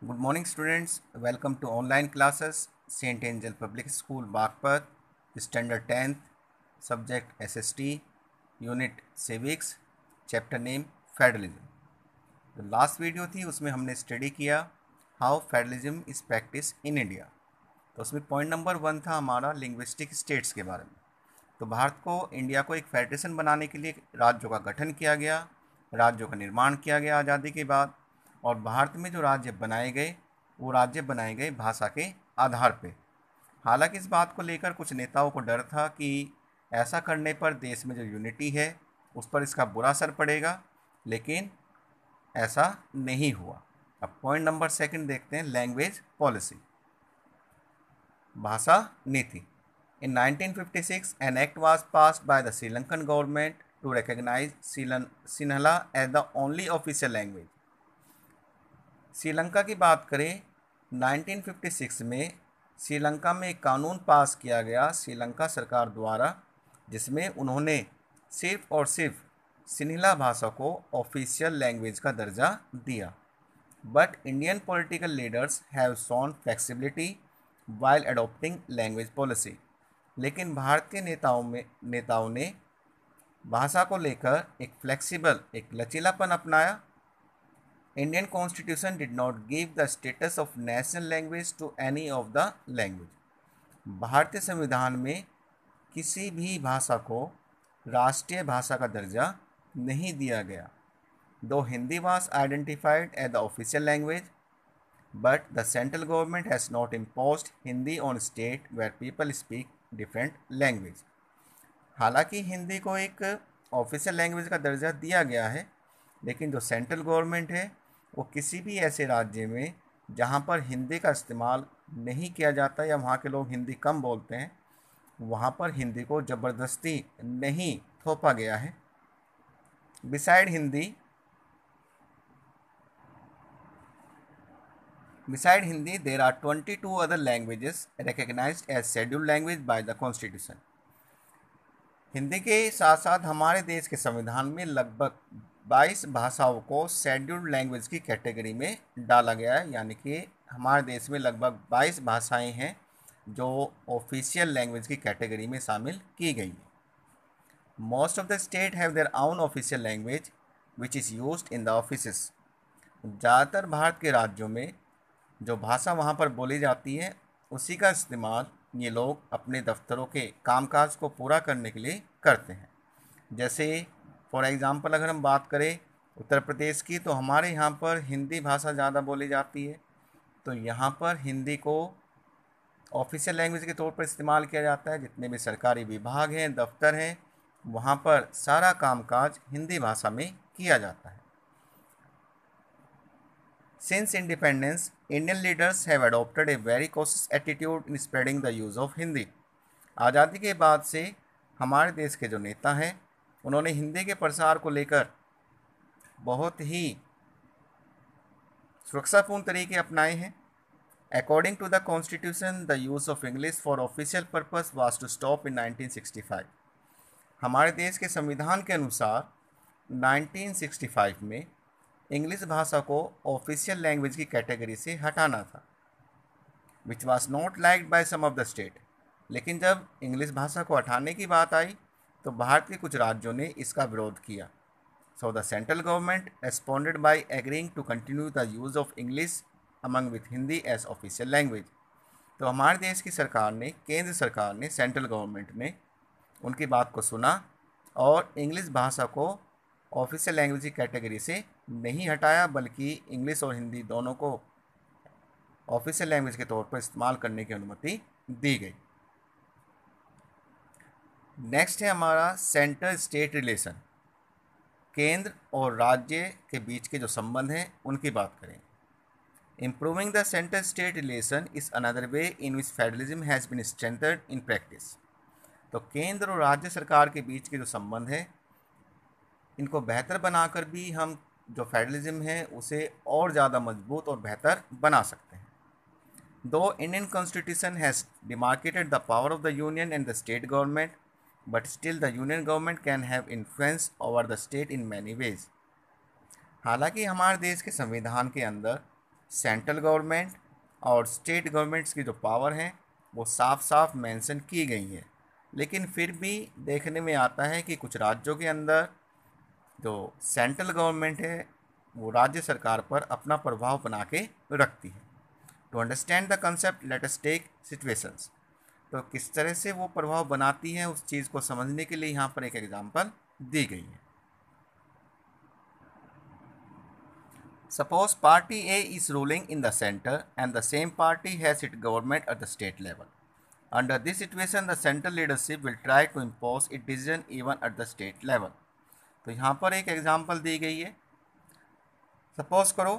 Good morning, students. Welcome to online classes. Saint Angel Public School, Bagpat, Standard 10th, Subject SST, Unit Civics, Chapter Name Federalism. जो last video थी उसमें हमने study किया how federalism is practice in India. तो उसमें point number 1 था हमारा linguistic states के बारे में। तो भारत को इंडिया को एक फेडरेशन बनाने के लिए राज्यों का गठन किया गया, राज्यों का निर्माण किया गया आज़ादी के बाद। और भारत में जो राज्य बनाए गए वो राज्य बनाए गए भाषा के आधार पे। हालांकि इस बात को लेकर कुछ नेताओं को डर था कि ऐसा करने पर देश में जो यूनिटी है उस पर इसका बुरा असर पड़ेगा, लेकिन ऐसा नहीं हुआ। अब पॉइंट नंबर 2 देखते हैं, लैंग्वेज पॉलिसी, भाषा नीति। In 1956, an act was passed by the Sri Lankan government to recognize Sinhala as the only official language. Sri Lanka की बात करें, 1956 में श्रीलंका में एक कानून पास किया गया श्रीलंका सरकार द्वारा, जिसमें उन्होंने सिर्फ और सिर्फ सिन्हला भाषा को ऑफिशियल लैंग्वेज का दर्जा दिया। But Indian political leaders have shown flexibility while adopting language policy. लेकिन भारतीय नेताओं ने भाषा को लेकर एक लचीलापन अपनाया। Indian constitution did not give the status of national language to any of the language. भारतीय संविधान में किसी भी भाषा को राष्ट्रीय भाषा का दर्जा नहीं दिया गया। Though Hindi was identified as the official language, but the central government has not imposed Hindi on state where people speak different language। हालांकि हिंदी को एक ऑफिशियल लैंग्वेज का दर्जा दिया गया है, लेकिन जो सेंट्रल गवर्नमेंट है वो किसी भी ऐसे राज्य में जहाँ पर हिंदी का इस्तेमाल नहीं किया जाता या वहाँ के लोग हिंदी कम बोलते हैं, वहाँ पर हिंदी को ज़बरदस्ती नहीं थोपा गया है। Beside Hindi, there are 22 other languages recognized as scheduled language by the Constitution। Hindi के साथ साथ हमारे देश के संविधान में लगभग 22 भाषाओं को शेड्यूल्ड लैंग्वेज की कैटेगरी में डाला गया है, यानी कि हमारे देश में लगभग 22 भाषाएं हैं जो ऑफिशियल लैंग्वेज की कैटेगरी में शामिल की गई हैं। Most of the state have their own official language which is used in the offices. ज़्यादातर भारत के राज्यों में जो भाषा वहाँ पर बोली जाती है उसी का इस्तेमाल ये लोग अपने दफ्तरों के कामकाज को पूरा करने के लिए करते हैं। जैसे फॉर एग्ज़ाम्पल अगर हम बात करें उत्तर प्रदेश की, तो हमारे यहाँ पर हिंदी भाषा ज़्यादा बोली जाती है, तो यहाँ पर हिंदी को ऑफिशियल लैंग्वेज के तौर पर इस्तेमाल किया जाता है। जितने भी सरकारी विभाग हैं, दफ्तर हैं, वहाँ पर सारा कामकाज हिंदी भाषा में किया जाता है। Since independence, Indian leaders have adopted a very cautious attitude in spreading the use of Hindi। आज़ादी के बाद से हमारे देश के जो नेता हैं उन्होंने हिंदी के प्रसार को लेकर बहुत ही सुरक्षापूर्ण तरीके अपनाए हैं। According to the Constitution, the use of English for official purpose was to stop in 1965। हमारे देश के संविधान के अनुसार 1965 में इंग्लिश भाषा को ऑफिशियल लैंग्वेज की कैटेगरी से हटाना था, which was not liked by some of the state. लेकिन जब इंग्लिश भाषा को हटाने की बात आई तो भारत के कुछ राज्यों ने इसका विरोध किया। So the central government responded by agreeing to continue the use of English among with Hindi as official language. तो हमारे देश की सरकार ने, केंद्र सरकार ने, सेंट्रल गवर्नमेंट ने उनकी बात को सुना और इंग्लिश भाषा को ऑफिशियल लैंग्वेज की कैटेगरी से नहीं हटाया, बल्कि इंग्लिश और हिंदी दोनों को ऑफिशियल लैंग्वेज के तौर पर इस्तेमाल करने की अनुमति दी गई। नेक्स्ट है हमारा सेंटर स्टेट रिलेशन, केंद्र और राज्य के बीच के जो संबंध हैं उनकी बात करें। Improving the centre state relation is another way in which federalism has been strengthened in practice. तो केंद्र और राज्य सरकार के बीच के जो संबंध है इनको बेहतर बनाकर भी हम जो फेडरलिज्म है उसे और ज़्यादा मजबूत और बेहतर बना सकते हैं। दो Indian constitution has demarcated the power of the union and the state government, but still the union government can have influence over the state in many ways. हालांकि हमारे देश के संविधान के अंदर सेंट्रल गवर्नमेंट और स्टेट गवर्नमेंट्स की जो पावर हैं वो साफ साफ मेंशन की गई है, लेकिन फिर भी देखने में आता है कि कुछ राज्यों के अंदर जो सेंट्रल गवर्नमेंट है वो राज्य सरकार पर अपना प्रभाव बना के रखती है। To understand the concept let us take situations. तो किस तरह से वो प्रभाव बनाती है उस चीज़ को समझने के लिए यहाँ पर एक एग्जांपल दी गई है। Suppose party A is ruling in the centre and the same party has it government at the state level. Under this situation the central leadership will try to impose it decision even at the state level. तो यहाँ पर एक example दी गई है। Suppose करो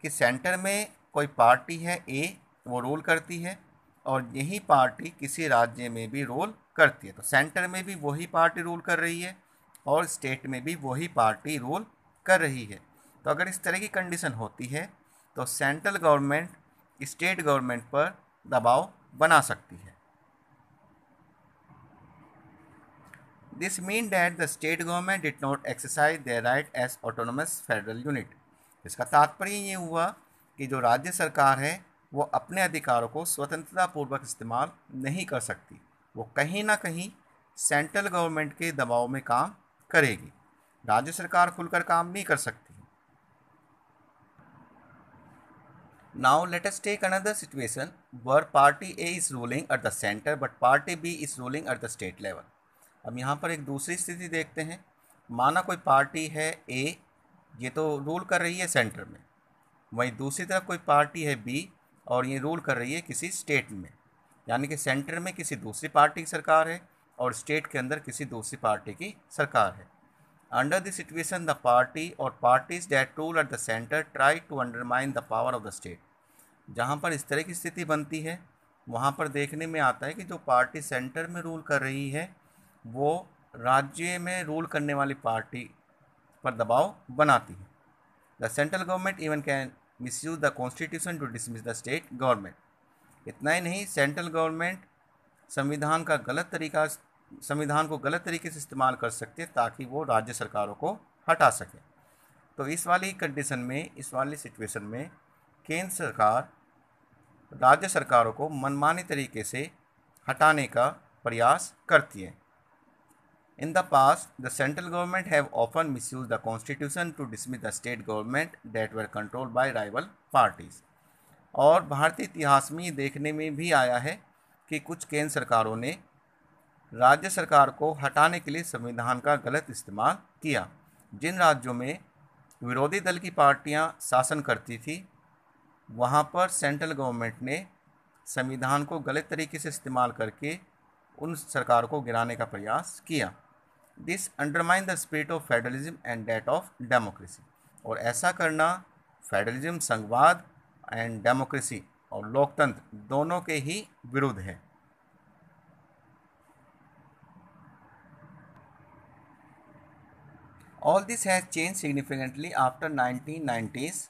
कि centre में कोई पार्टी है ए, वो रूल करती है और यही पार्टी किसी राज्य में भी रूल करती है। तो सेंटर में भी वही पार्टी रूल कर रही है और स्टेट में भी वही पार्टी रूल कर रही है। तो अगर इस तरह की कंडीशन होती है तो सेंट्रल गवर्नमेंट स्टेट गवर्नमेंट पर दबाव बना सकती है। This mean that the state government did not exercise their right as autonomous federal unit. इसका तात्पर्य ये हुआ कि जो राज्य सरकार है वो अपने अधिकारों को स्वतंत्रतापूर्वक इस्तेमाल नहीं कर सकती, वो कहीं ना कहीं सेंट्रल गवर्नमेंट के दबाव में काम करेगी। राज्य सरकार खुलकर काम नहीं कर सकती। Now let us take another situation where party A is ruling at the centre but party B is ruling at the state level. अब यहाँ पर एक दूसरी स्थिति देखते हैं। माना कोई पार्टी है ए, ये तो रूल कर रही है सेंटर में, वहीं दूसरी तरफ कोई पार्टी है बी और ये रूल कर रही है किसी स्टेट में, यानी कि सेंटर में किसी दूसरी पार्टी की सरकार है और स्टेट के अंदर किसी दूसरी पार्टी की सरकार है। Under this situation the party और parties that rule at the centre try to undermine the power of the state. जहाँ पर इस तरह की स्थिति बनती है वहाँ पर देखने में आता है कि जो पार्टी सेंटर में रूल कर रही है वो राज्य में रूल करने वाली पार्टी पर दबाव बनाती है। The central government even can misuse the constitution to dismiss the state government. इतना ही नहीं, सेंट्रल गवर्नमेंट संविधान को गलत तरीके से इस्तेमाल कर सकते हैं ताकि वो राज्य सरकारों को हटा सके। तो इस वाली कंडीशन में, इस वाली सिचुएशन में केंद्र सरकार राज्य सरकारों को मनमानी तरीके से हटाने का प्रयास करती है। In the past, the central government have often misused the constitution to dismiss the state government that were controlled by rival parties. और भारतीय इतिहास में देखने में भी आया है कि कुछ केंद्र सरकारों ने राज्य सरकार को हटाने के लिए संविधान का गलत इस्तेमाल किया। जिन राज्यों में विरोधी दल की पार्टियां शासन करती थी वहां पर सेंट्रल गवर्नमेंट ने संविधान को गलत तरीके से इस्तेमाल करके उन सरकार को गिराने का प्रयास किया। This undermine the spirit of federalism and that of democracy. और ऐसा करना फेडरलिज्म, संघवाद एंड डेमोक्रेसी और लोकतंत्र दोनों के ही विरुद्ध है। All this has changed significantly after 1990s.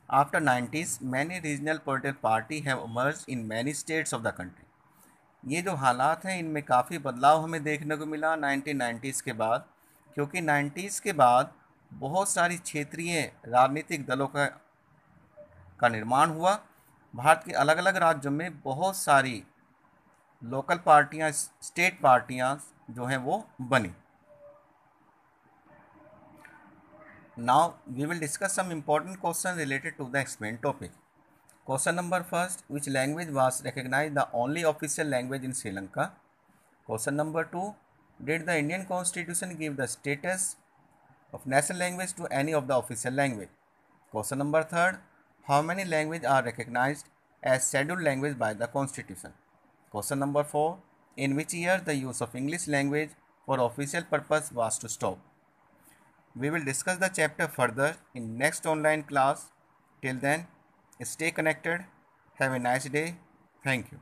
After 90s, many regional political parties have emerged in many states of the country. ये जो हालात हैं इनमें काफ़ी बदलाव हमें देखने को मिला 1990s के बाद, क्योंकि 90s के बाद बहुत सारी क्षेत्रीय राजनीतिक दलों का निर्माण हुआ। भारत के अलग अलग राज्यों में बहुत सारी लोकल पार्टियां, स्टेट पार्टियां जो हैं वो बनी। Now we will discuss some important questions related to the explained topic. Question number first, which language was recognized the only official language in Sri Lanka? Question number 2, did the Indian Constitution give the status of national language to any of the official language? Question number 3, how many languages are recognized as scheduled language by the Constitution? Question number 4, in which year the use of English language for official purpose was to stop? We will discuss the chapter further in next online class. Till then, stay connected. Have a nice day. Thank you.